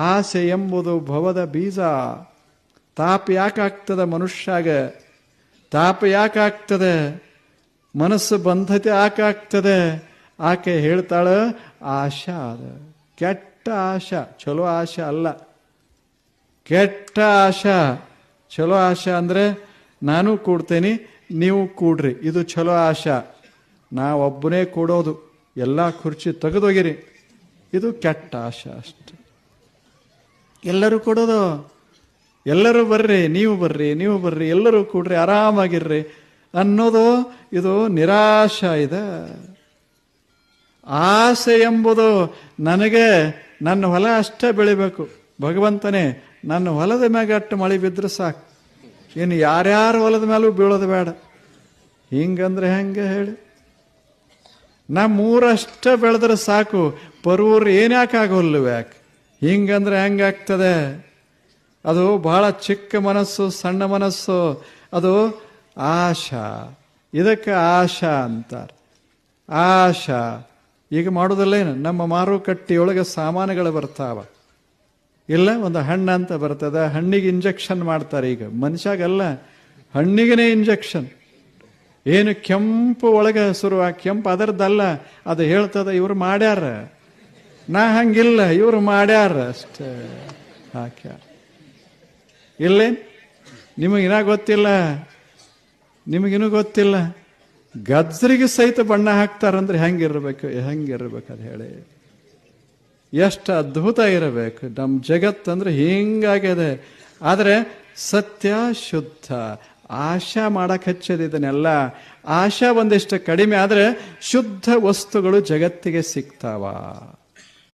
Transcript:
ಆಸೆ ಎಂಬುದು ಭವದ ಬೀಜ. ತಾಪ ಯಾಕಾಗ್ತದೆ ಮನುಷ್ಯಾಗ? ತಾಪ ಯಾಕಾಗ್ತದೆ? ಮನಸ್ಸು ಬಂಧತೆ ಯಾಕಾಗ್ತದೆ? ಆಕೆ ಹೇಳ್ತಾಳ, ಆಶಾ ಅದ. ಕೆಟ್ಟ ಆಶಾ, ಚಲೋ ಆಶಾ ಅಲ್ಲ. ಕೆಟ್ಟ ಆಶಾ. ಚಲೋ ಆಶಾ ಅಂದ್ರೆ ನಾನು ಕೂಡ್ತೇನೆ, ನೀವು ಕೂಡ್ರಿ, ಇದು ಚಲೋ ಆಶಾ. ನಾವೊಬ್ಬನೇ ಕೂಡೋದು, ಎಲ್ಲ ಕುರ್ಚಿ ತೆಗೆದೋಗಿರಿ, ಇದು ಕೆಟ್ಟ ಆಶಾ ಅಷ್ಟೆ. ಎಲ್ಲರೂ ಕೊಡೋದು, ಎಲ್ಲರೂ ಬರ್ರಿ, ನೀವು ಬರ್ರಿ, ನೀವು ಬರ್ರಿ, ಎಲ್ಲರೂ ಕೂಡ್ರಿ, ಆರಾಮಾಗಿರ್ರಿ ಅನ್ನೋದು, ಇದು ನಿರಾಶಾ ಇದೆ. ಆಸೆ ಎಂಬುದು ನನಗೆ ನನ್ನ ಹೊಲ ಅಷ್ಟೇ ಬೆಳಿಬೇಕು, ಭಗವಂತನೇ ನನ್ನ ಹೊಲದ ಮ್ಯಾಗ ಅಟ್ಟು ಮಳೆ ಬಿದ್ರೆ ಸಾಕು, ಇನ್ನು ಯಾರ್ಯಾರ ಹೊಲದ ಮೇಲೂ ಬೀಳೋದು ಬೇಡ. ಹಿಂಗಂದ್ರೆ ಹೆಂಗೆ ಹೇಳಿ? ನಮ್ಮೂರಷ್ಟೇ ಬೆಳೆದ್ರೆ ಸಾಕು, ಪರೂರು ಏನ್ಯಾಕಾಗೋಲ್ವ ಯಾಕೆ? ಹಿಂಗಂದ್ರೆ ಹೆಂಗಾಗ್ತದೆ? ಅದು ಬಹಳ ಚಿಕ್ಕ ಮನಸ್ಸು, ಸಣ್ಣ ಮನಸ್ಸು, ಅದು ಆಶಾ. ಇದಕ್ಕೆ ಆಶಾ ಅಂತಾರೆ. ಆಶಾ ಈಗ ಮಾಡೋದಲ್ಲೇನು? ನಮ್ಮ ಮಾರುಕಟ್ಟೆಯೊಳಗೆ ಸಾಮಾನುಗಳು ಬರ್ತಾವ, ಇಲ್ಲ ಒಂದು ಹಣ್ಣು ಅಂತ ಬರ್ತದೆ, ಹಣ್ಣಿಗೆ ಇಂಜೆಕ್ಷನ್ ಮಾಡ್ತಾರೆ. ಈಗ ಮನುಷ್ಯಾಗಲ್ಲ, ಹಣ್ಣಿಗೆ ಇಂಜೆಕ್ಷನ್. ಏನು ಕೆಂಪು ಒಳಗೆ ಸುರುವ ಕೆಂಪು ಅದರದ್ದಲ್ಲ, ಅದು ಹೇಳ್ತದೆ ಇವ್ರು ಮಾಡ್ಯಾರ, ನಾ ಹಂಗಿಲ್ಲ, ಇವ್ರು ಮಾಡ್ಯಾರ ಅಷ್ಟೇ ಹಾಕ್ಯಾರ. ಇಲ್ಲೇ ನಿಮಗಿನ ಗೊತ್ತಿಲ್ಲ, ನಿಮಗಿನ್ನೂ ಗೊತ್ತಿಲ್ಲ. ಗಜ್ರಿಗೆ ಸಹಿತ ಬಣ್ಣ ಹಾಕ್ತಾರಂದ್ರೆ ಹೆಂಗಿರ್ಬೇಕು, ಹೆಂಗಿರ್ಬೇಕು ಅದು ಹೇಳಿ? ಎಷ್ಟು ಅದ್ಭುತ ಇರಬೇಕು ನಮ್ಮ ಜಗತ್ತಂದ್ರೆ. ಹಿಂಗಾಗಿದೆ. ಆದರೆ ಸತ್ಯ ಶುದ್ಧ. ಆಶಾ ಮಾಡಕ್ಕೆ ಹಚ್ಚೋದು ಇದನ್ನೆಲ್ಲ. ಆಶಾ ಒಂದಿಷ್ಟು ಕಡಿಮೆ ಆದರೆ ಶುದ್ಧ ವಸ್ತುಗಳು ಜಗತ್ತಿಗೆ ಸಿಗ್ತಾವ.